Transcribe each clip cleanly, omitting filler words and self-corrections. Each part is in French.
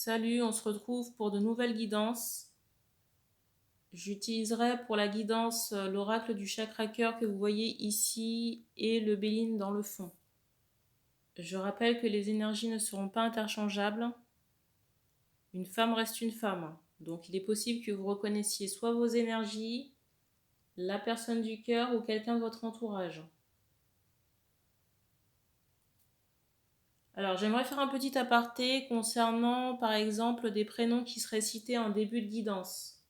Salut, on se retrouve pour de nouvelles guidances. J'utiliserai pour la guidance l'oracle du chakra cœur que vous voyez ici et le Béline dans le fond. Je rappelle que les énergies ne seront pas interchangeables. Une femme reste une femme. Donc il est possible que vous reconnaissiez soit vos énergies, la personne du cœur ou quelqu'un de votre entourage. Alors j'aimerais faire un petit aparté concernant par exemple des prénoms qui seraient cités en début de guidance.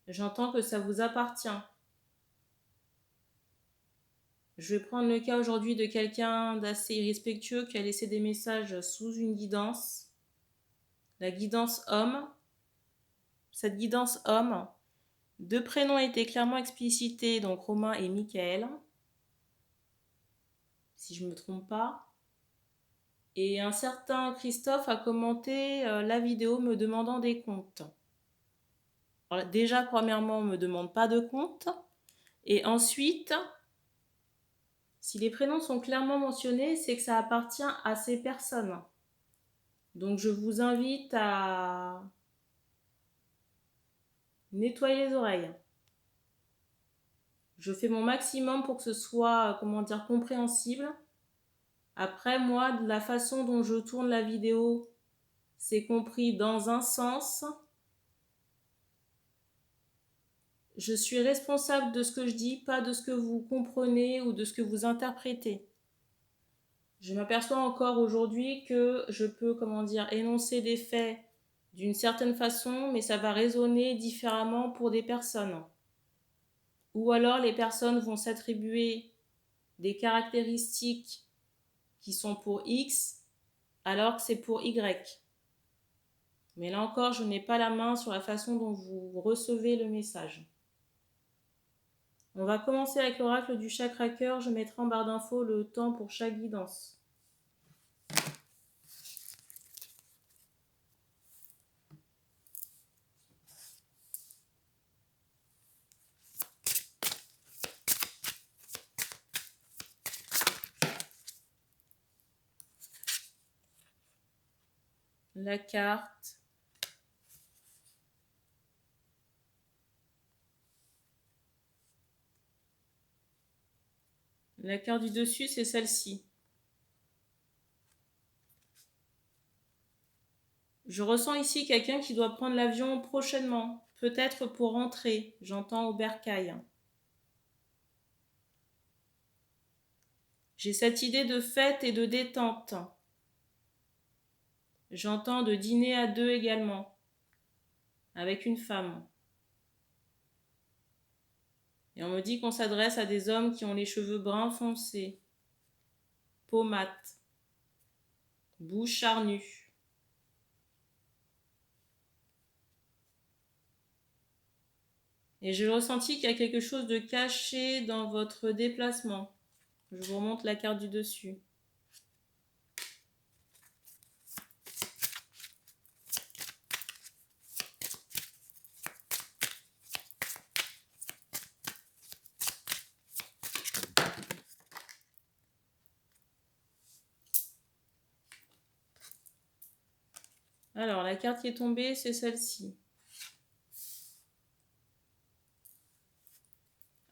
J'entends que ça vous appartient. Je vais prendre le cas aujourd'hui de quelqu'un d'assez irrespectueux qui a laissé des messages sous une guidance. La guidance homme. Cette guidance homme, deux prénoms étaient clairement explicités, donc Romain et Michael, si je ne me trompe pas. Et un certain Christophe a commenté la vidéo me demandant des comptes. Alors, déjà, premièrement, on ne me demande pas de comptes. Et ensuite, si les prénoms sont clairement mentionnés, c'est que ça appartient à ces personnes. Donc je vous invite à nettoyer les oreilles. Je fais mon maximum pour que ce soit, compréhensible. Après, moi, de la façon dont je tourne la vidéo, c'est compris dans un sens. Je suis responsable de ce que je dis, pas de ce que vous comprenez ou de ce que vous interprétez. Je m'aperçois encore aujourd'hui que je peux, énoncer des faits d'une certaine façon, mais ça va résonner différemment pour des personnes. Ou alors les personnes vont s'attribuer des caractéristiques qui sont pour X, alors que c'est pour Y. Mais là encore, je n'ai pas la main sur la façon dont vous recevez le message. On va commencer avec l'oracle du chakra cœur. Je mettrai en barre d'infos le temps pour chaque guidance. La carte. La carte du dessus, c'est celle-ci. Je ressens ici quelqu'un qui doit prendre l'avion prochainement, peut-être pour rentrer, j'entends au bercail. J'ai cette idée de fête et de détente. J'entends de dîner à deux également, avec une femme. Et on me dit qu'on s'adresse à des hommes qui ont les cheveux bruns foncés, peau mate, bouche charnue. Et j'ai ressenti qu'il y a quelque chose de caché dans votre déplacement. Je vous remonte la carte du dessus. Alors, la carte qui est tombée, c'est celle-ci.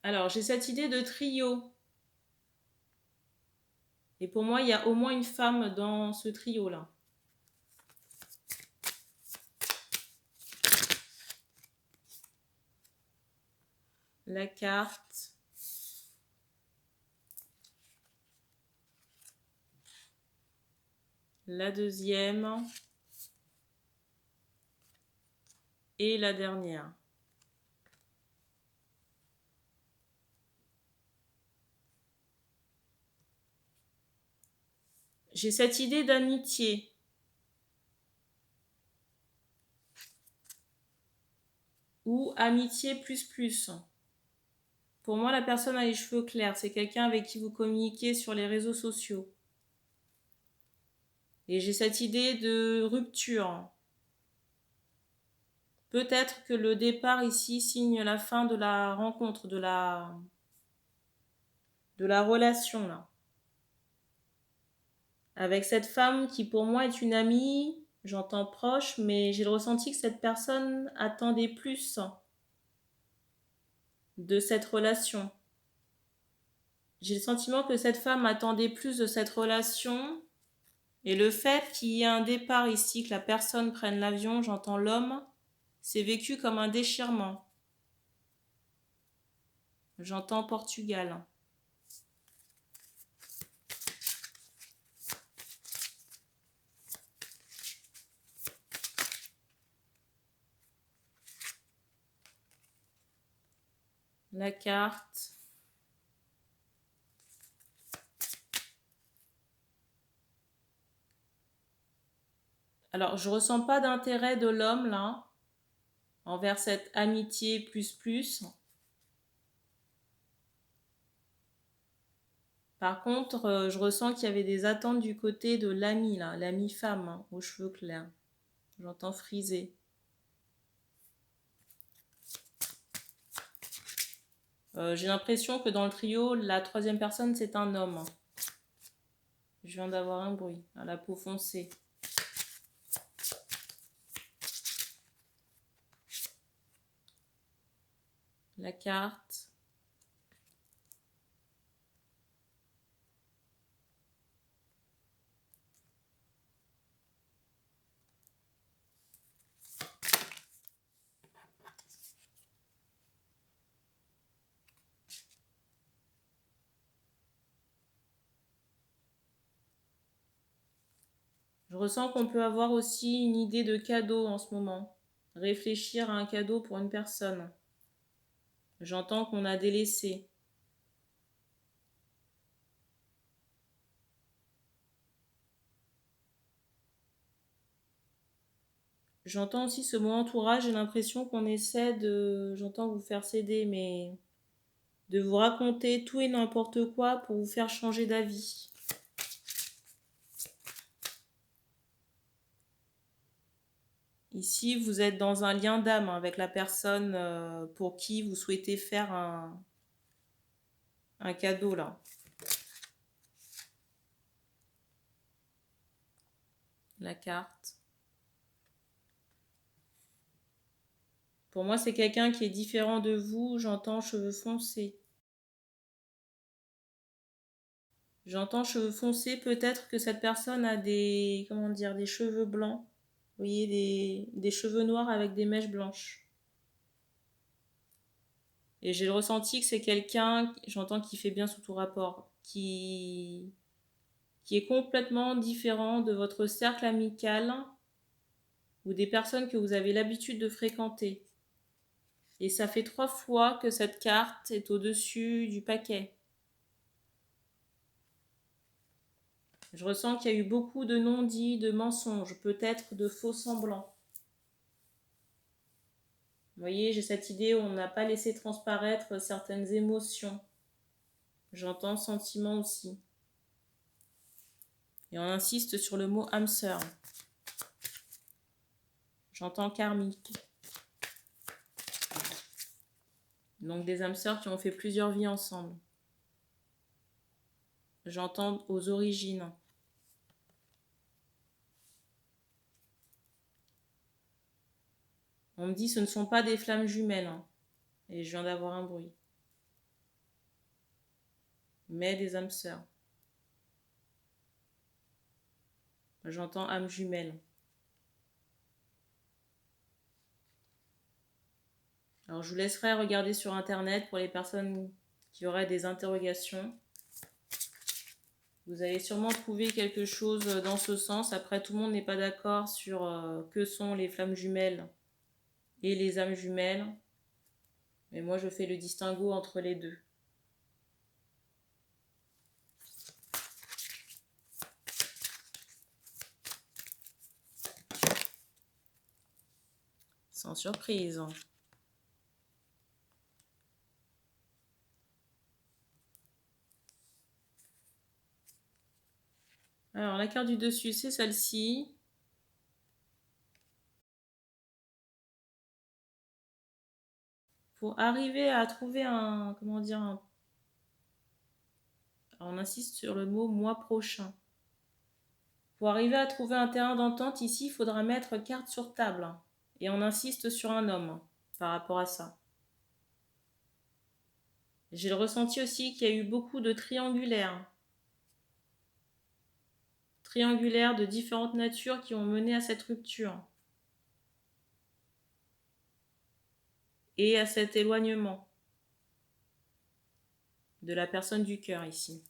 Alors, j'ai cette idée de trio. Et pour moi, il y a au moins une femme dans ce trio-là. La carte. La deuxième. Et la dernière. J'ai cette idée d'amitié. Ou amitié plus plus. Pour moi, la personne a les cheveux clairs. C'est quelqu'un avec qui vous communiquez sur les réseaux sociaux. Et j'ai cette idée de rupture. Peut-être que le départ ici signe la fin de la rencontre, de la relation là. Avec cette femme qui pour moi est une amie, j'entends proche, mais j'ai le ressenti que cette personne attendait plus de cette relation. J'ai le sentiment que cette femme attendait plus de cette relation. Et le fait qu'il y ait un départ ici, que la personne prenne l'avion, j'entends l'homme, c'est vécu comme un déchirement. J'entends Portugal. La carte. Alors, je ressens pas d'intérêt de l'homme là envers cette amitié plus. Par contre, je ressens qu'il y avait des attentes du côté de l'amie là, l'amie femme hein, aux cheveux clairs. J'entends frisé. J'ai l'impression que dans le trio, la troisième personne c'est un homme. Je viens d'avoir un bruit à la peau foncée. La carte. Je ressens qu'on peut avoir aussi une idée de cadeau en ce moment. Réfléchir à un cadeau pour une personne. J'entends qu'on a délaissé. J'entends aussi ce mot entourage, j'ai l'impression qu'on essaie de, j'entends vous faire céder, mais de vous raconter tout et n'importe quoi pour vous faire changer d'avis. Ici, vous êtes dans un lien d'âme avec la personne pour qui vous souhaitez faire un cadeau là. La carte. Pour moi, c'est quelqu'un qui est différent de vous. J'entends cheveux foncés. J'entends cheveux foncés. Peut-être que cette personne a des, comment dire, des cheveux blancs. Vous voyez, des cheveux noirs avec des mèches blanches. Et j'ai le ressenti que c'est quelqu'un, j'entends qui fait bien sous tout rapport, qui est complètement différent de votre cercle amical ou des personnes que vous avez l'habitude de fréquenter. Et ça fait 3 fois que cette carte est au-dessus du paquet. Je ressens qu'il y a eu beaucoup de non-dits, de mensonges, peut-être de faux semblants. Vous voyez, j'ai cette idée où on n'a pas laissé transparaître certaines émotions. J'entends sentiment aussi. Et on insiste sur le mot âme sœur. J'entends karmique. Donc des âmes sœurs qui ont fait plusieurs vies ensemble. J'entends aux origines. On me dit ce ne sont pas des flammes jumelles. Hein. Et je viens d'avoir un bruit. Mais des âmes sœurs. J'entends âme jumelle. Alors je vous laisserai regarder sur internet pour les personnes qui auraient des interrogations. Vous allez sûrement trouver quelque chose dans ce sens. Après, tout le monde n'est pas d'accord sur que sont les flammes jumelles et les âmes jumelles. Mais moi, je fais le distinguo entre les deux. Sans surprise. Alors, la carte du dessus, c'est celle-ci. Pour arriver à trouver un, comment dire, on insiste sur le mot mois prochain. Pour arriver à trouver un terrain d'entente, ici, il faudra mettre carte sur table. Et on insiste sur un homme par rapport à ça. J'ai le ressenti aussi qu'il y a eu beaucoup de triangulaires. Triangulaires de différentes natures qui ont mené à cette rupture. Et à cet éloignement de la personne du cœur ici.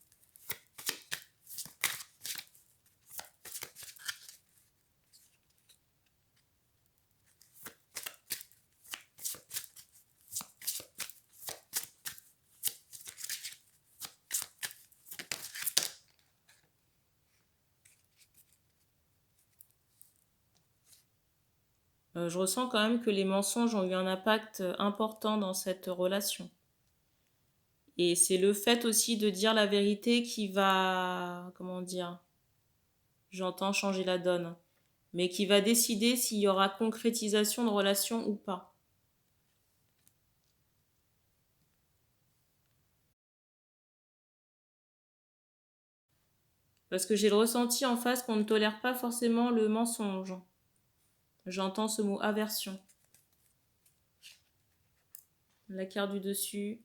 Je ressens quand même que les mensonges ont eu un impact important dans cette relation. Et c'est le fait aussi de dire la vérité qui va, comment dire, j'entends changer la donne, mais qui va décider s'il y aura concrétisation de relation ou pas. Parce que j'ai le ressenti en face qu'on ne tolère pas forcément le mensonge. J'entends ce mot aversion. La carte du dessus.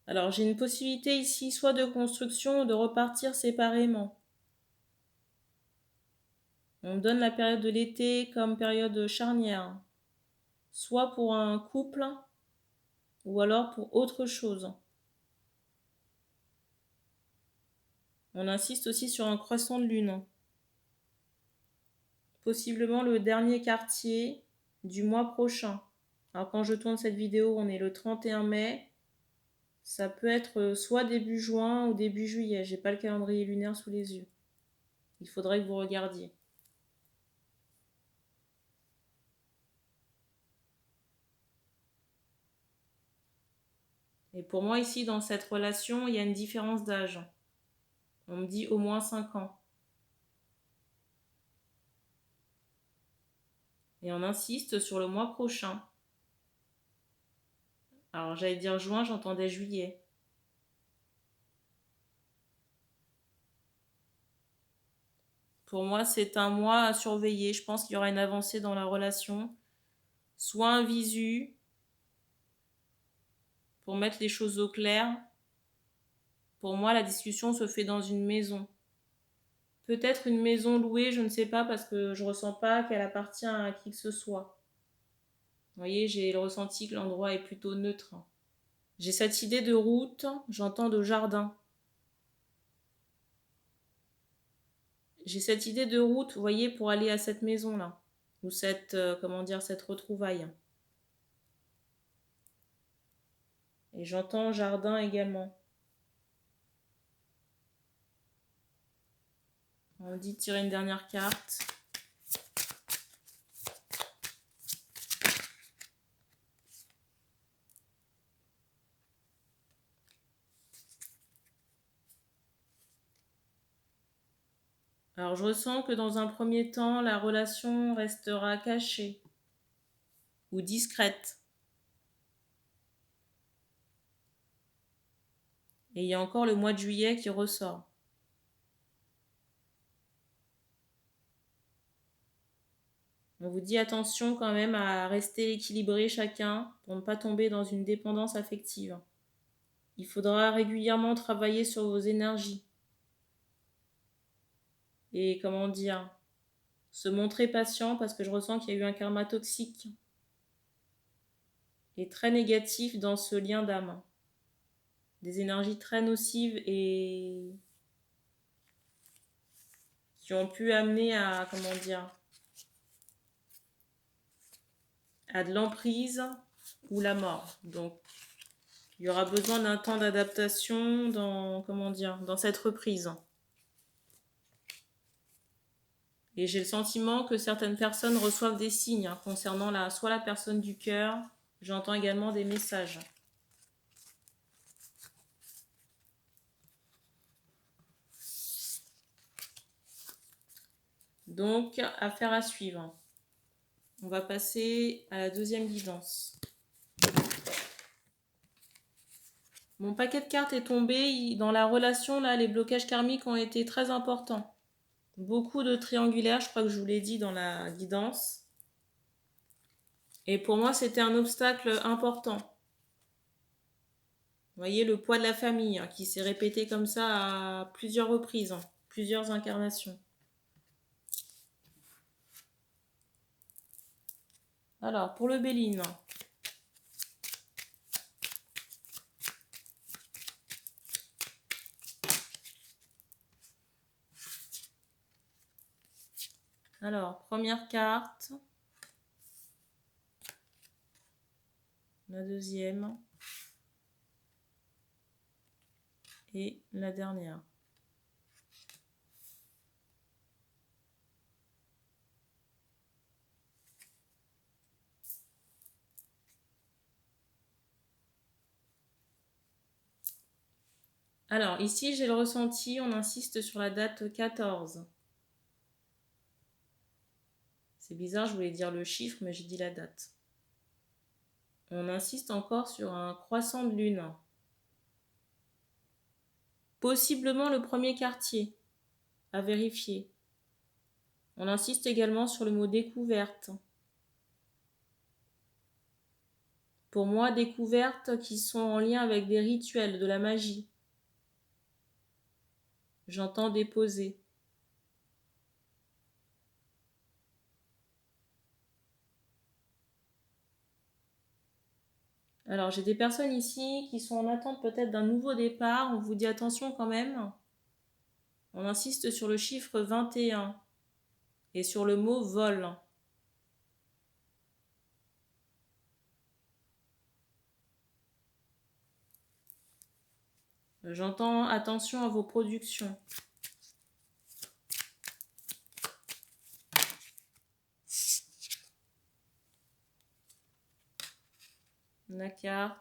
Alors j'ai une possibilité ici, soit de construction ou de repartir séparément. On donne la période de l'été comme période charnière, soit pour un couple ou alors pour autre chose. On insiste aussi sur un croissant de lune. Possiblement le dernier quartier du mois prochain. Alors quand je tourne cette vidéo, on est le 31 mai. Ça peut être soit début juin ou début juillet. J'ai pas le calendrier lunaire sous les yeux. Il faudrait que vous regardiez. Et pour moi ici, dans cette relation, il y a une différence d'âge. On me dit au moins 5 ans. Et on insiste sur le mois prochain. Alors j'allais dire juin, j'entendais juillet. Pour moi, c'est un mois à surveiller. Je pense qu'il y aura une avancée dans la relation. Soit un visu, pour mettre les choses au clair. Pour moi, la discussion se fait dans une maison. Peut-être une maison louée, je ne sais pas, parce que je ne ressens pas qu'elle appartient à qui que ce soit. Vous voyez, j'ai le ressenti que l'endroit est plutôt neutre. J'ai cette idée de route, j'entends de jardin. J'ai cette idée de route, vous voyez, pour aller à cette maison-là. Ou cette, cette retrouvaille. Et j'entends jardin également. On dit de tirer une dernière carte. Alors je ressens que dans un premier temps, la relation restera cachée ou discrète. Et il y a encore le mois de juillet qui ressort. On vous dit attention quand même à rester équilibré chacun pour ne pas tomber dans une dépendance affective. Il faudra régulièrement travailler sur vos énergies. Et se montrer patient parce que je ressens qu'il y a eu un karma toxique et très négatif dans ce lien d'âme. Des énergies très nocives et qui ont pu amener à, à de l'emprise ou la mort. Donc, il y aura besoin d'un temps d'adaptation dans cette reprise. Et j'ai le sentiment que certaines personnes reçoivent des signes concernant soit la personne du cœur, j'entends également des messages. Donc, affaire à suivre. On va passer à la deuxième guidance. Mon paquet de cartes est tombé. Dans la relation, là, les blocages karmiques ont été très importants. Beaucoup de triangulaires, je crois que je vous l'ai dit dans la guidance. Et pour moi, c'était un obstacle important. Vous voyez le poids de la famille hein, qui s'est répété comme ça à plusieurs reprises, hein, plusieurs incarnations. Alors, pour le Béline. Alors, première carte. La deuxième. Et la dernière. Alors, ici, j'ai le ressenti, on insiste sur la date 14. C'est bizarre, je voulais dire le chiffre, mais j'ai dit la date. On insiste encore sur un croissant de lune. Possiblement le premier quartier, à vérifier. On insiste également sur le mot découverte. Pour moi, découvertes qui sont en lien avec des rituels, de la magie. J'entends déposer. Alors, j'ai des personnes ici qui sont en attente peut-être d'un nouveau départ. On vous dit attention quand même. On insiste sur le chiffre 21 et sur le mot vol. J'entends attention à vos productions. La carte.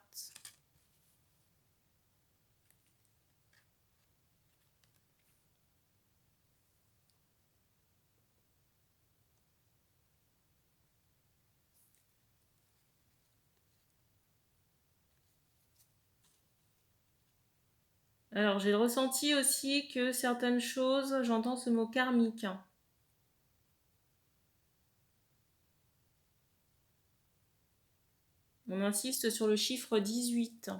Alors, j'ai ressenti aussi que certaines choses, j'entends ce mot karmique. On insiste sur le chiffre 18.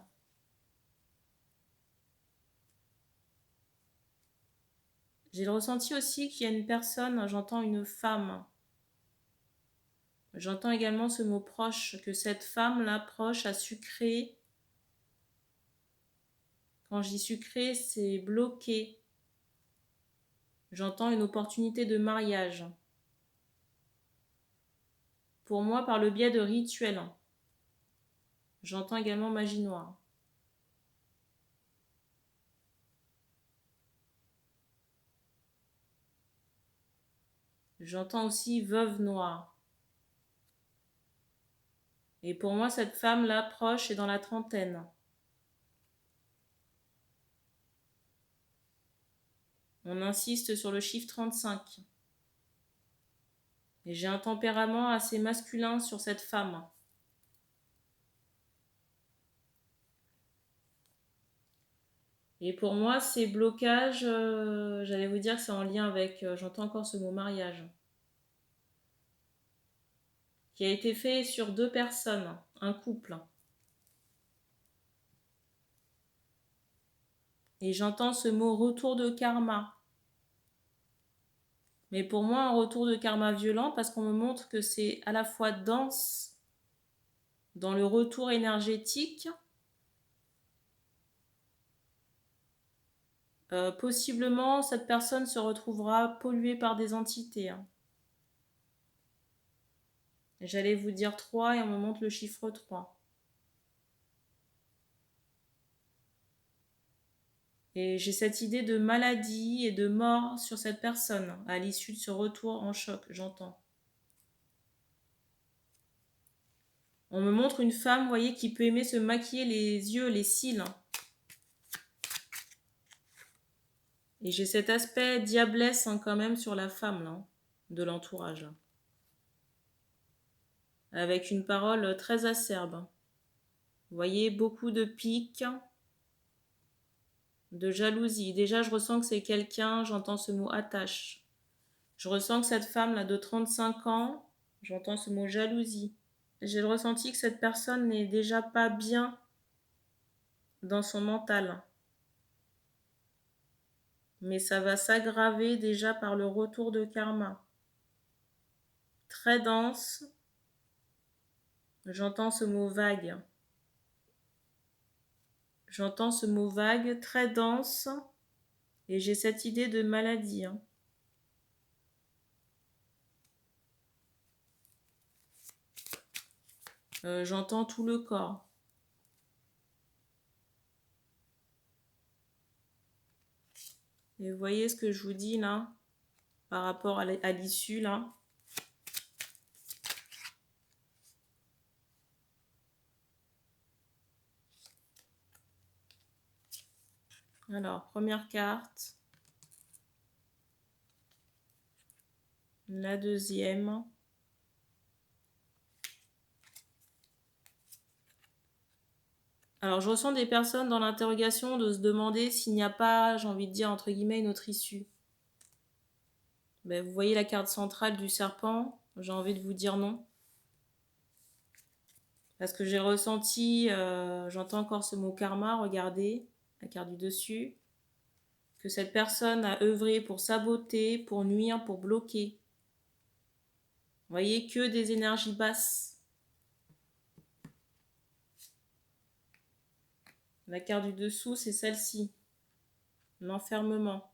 J'ai le ressenti aussi qu'il y a une personne, j'entends une femme. J'entends également ce mot proche, que cette femme-là, proche, a su créer. Quand je dis sucré, c'est bloqué. J'entends une opportunité de mariage. Pour moi, par le biais de rituels. J'entends également magie noire. J'entends aussi veuve noire. Et pour moi, cette femme-là, proche, est dans la trentaine. On insiste sur le chiffre 35. Et j'ai un tempérament assez masculin sur cette femme. Et pour moi, ces blocages, j'allais vous dire que c'est en lien avec, j'entends encore ce mot mariage, qui a été fait sur deux personnes, un couple. Et j'entends ce mot retour de karma. Mais pour moi, un retour de karma violent parce qu'on me montre que c'est à la fois dense dans le retour énergétique, possiblement cette personne se retrouvera polluée par des entités. Hein. J'allais vous dire 3 et on me montre le chiffre 3. Et j'ai cette idée de maladie et de mort sur cette personne à l'issue de ce retour en choc, j'entends. On me montre une femme, vous voyez, qui peut aimer se maquiller les yeux, les cils. Et j'ai cet aspect diablesse hein, quand même sur la femme, là, de l'entourage. Avec une parole très acerbe. Vous voyez, beaucoup de piques. de jalousie. Déjà, je ressens que c'est quelqu'un, j'entends ce mot attache. Je ressens que cette femme-là de 35 ans, j'entends ce mot jalousie. J'ai le ressenti que cette personne n'est déjà pas bien dans son mental. Mais ça va s'aggraver déjà par le retour de karma. Très dense, j'entends ce mot vague. J'entends ce mot vague, très dense, et j'ai cette idée de maladie. J'entends tout le corps. Et vous voyez ce que je vous dis là, par rapport à l'issue là. Alors, première carte. La deuxième. Alors, je ressens des personnes dans l'interrogation de se demander s'il n'y a pas, j'ai envie de dire, entre guillemets, une autre issue. Ben, vous voyez la carte centrale du serpent, j'ai envie de vous dire non. Parce que j'ai ressenti, j'entends encore ce mot karma, regardez, la carte du dessus, que cette personne a œuvré pour saboter, pour nuire, pour bloquer. Vous voyez que des énergies basses. La carte du dessous, c'est celle-ci. L'enfermement.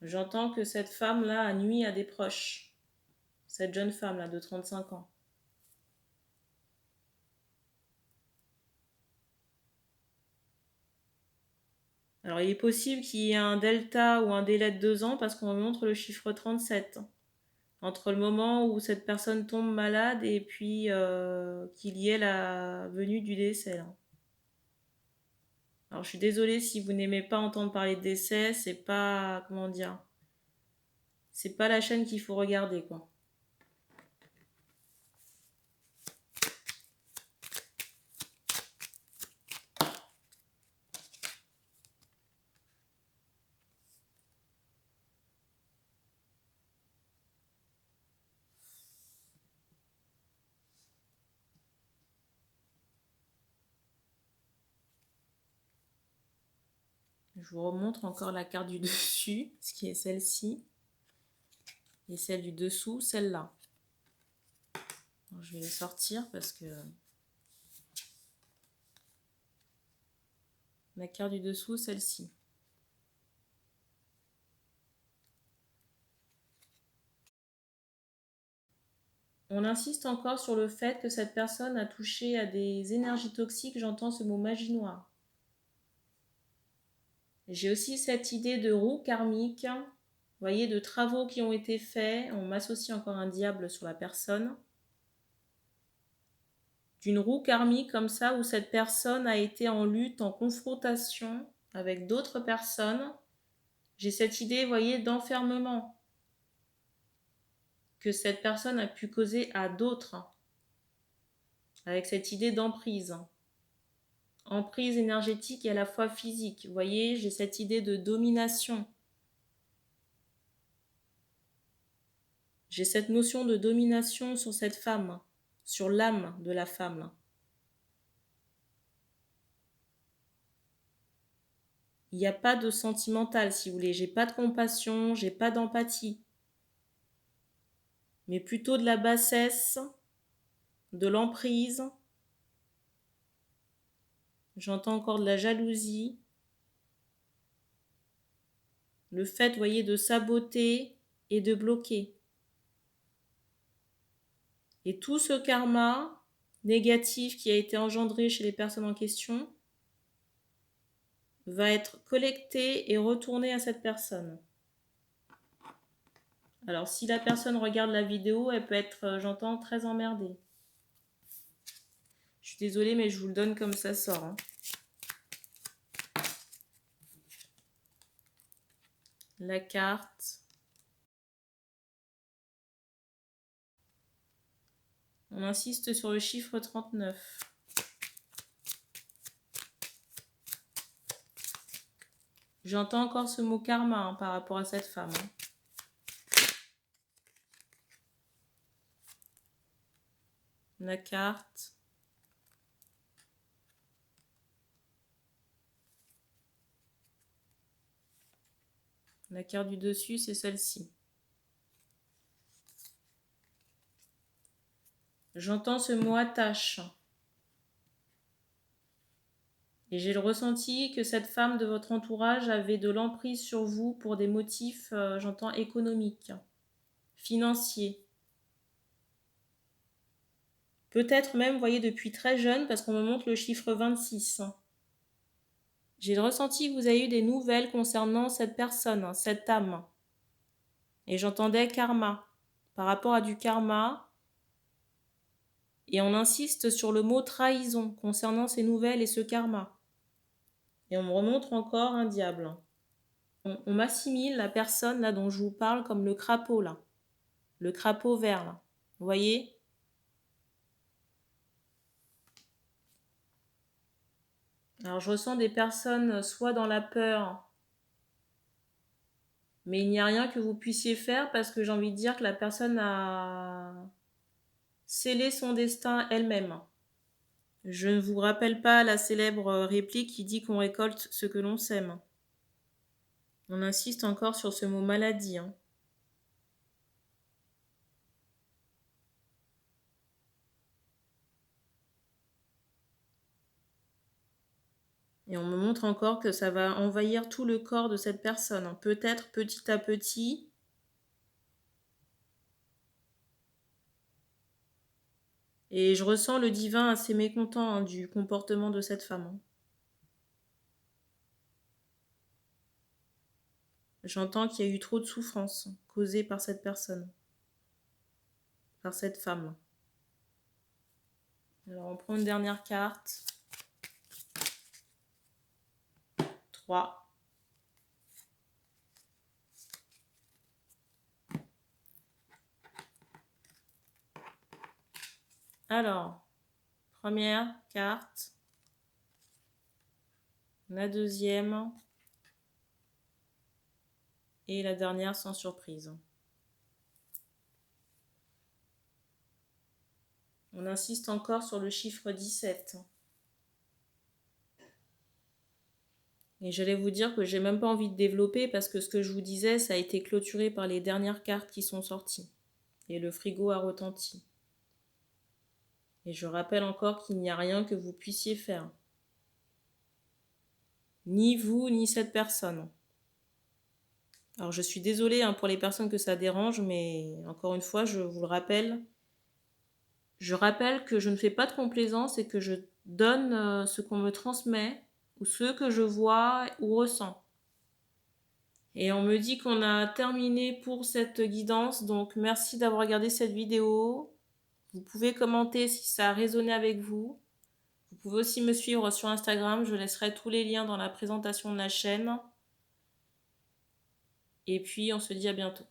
J'entends que cette femme-là a nui à des proches. Cette jeune femme-là de 35 ans. Alors, il est possible qu'il y ait un delta ou un délai de 2 ans parce qu'on me montre le chiffre 37. Entre le moment où cette personne tombe malade et puis qu'il y ait la venue du décès. Là. Alors, je suis désolée si vous n'aimez pas entendre parler de décès, c'est pas, comment dire, c'est pas la chaîne qu'il faut regarder, quoi. Je vous remontre encore la carte du dessus, ce qui est celle-ci, et celle du dessous, celle-là. Je vais les sortir parce que la carte du dessous, celle-ci. On insiste encore sur le fait que cette personne a touché à des énergies toxiques, j'entends ce mot magie noire. J'ai aussi cette idée de roue karmique, vous voyez, de travaux qui ont été faits, on m'associe encore un diable sur la personne, d'une roue karmique comme ça où cette personne a été en lutte, en confrontation avec d'autres personnes. J'ai cette idée, vous voyez, d'enfermement que cette personne a pu causer à d'autres, avec cette idée d'emprise. Emprise énergétique et à la fois physique. Vous voyez, j'ai cette idée de domination. J'ai cette notion de domination sur cette femme, sur l'âme de la femme. Il n'y a pas de sentimental, si vous voulez. J'ai pas de compassion, j'ai pas d'empathie. Mais plutôt de la bassesse, de l'emprise. J'entends encore de la jalousie. Le fait, vous voyez, de saboter et de bloquer. Et tout ce karma négatif qui a été engendré chez les personnes en question va être collecté et retourné à cette personne. Alors, si la personne regarde la vidéo, elle peut être, j'entends, très emmerdée. Je suis désolée, mais je vous le donne comme ça sort. Hein. La carte. On insiste sur le chiffre 39. J'entends encore ce mot karma hein, par rapport à cette femme. Hein. La carte. La carte du dessus, c'est celle-ci. J'entends ce mot attache. Et j'ai le ressenti que cette femme de votre entourage avait de l'emprise sur vous pour des motifs, j'entends, économiques, financiers. Peut-être même, vous voyez, depuis très jeune, parce qu'on me montre le chiffre 26. J'ai le ressenti que vous avez eu des nouvelles concernant cette personne, cette âme. Et j'entendais karma, par rapport à du karma. Et on insiste sur le mot trahison concernant ces nouvelles et ce karma. Et on me remontre encore un diable. On m'assimile la personne là dont je vous parle comme le crapaud là. Le crapaud vert là. Vous voyez ? Alors je ressens des personnes soit dans la peur, mais il n'y a rien que vous puissiez faire parce que j'ai envie de dire que la personne a scellé son destin elle-même. Je ne vous rappelle pas la célèbre réplique qui dit qu'on récolte ce que l'on sème. On insiste encore sur ce mot maladie. Hein. Et on me montre encore que ça va envahir tout le corps de cette personne. Hein. Peut-être petit à petit. Et je ressens le divin assez mécontent hein, du comportement de cette femme. Hein. J'entends qu'il y a eu trop de souffrance causée par cette personne, par cette femme. Alors on prend une dernière carte. 3. Alors, première carte, la deuxième et la dernière sans surprise. On insiste encore sur le chiffre 17. Et j'allais vous dire que j'ai même pas envie de développer parce que ce que je vous disais, ça a été clôturé par les dernières cartes qui sont sorties. Et le frigo a retenti. Et je rappelle encore qu'il n'y a rien que vous puissiez faire. Ni vous, ni cette personne. Alors je suis désolée hein, pour les personnes que ça dérange, mais encore une fois, je vous le rappelle. Je rappelle que je ne fais pas de complaisance et que je donne ce qu'on me transmet ou ce que je vois ou ressens. Et on me dit qu'on a terminé pour cette guidance, donc merci d'avoir regardé cette vidéo. Vous pouvez commenter si ça a résonné avec vous. Vous pouvez aussi me suivre sur Instagram, je laisserai tous les liens dans la présentation de la chaîne. Et puis on se dit à bientôt.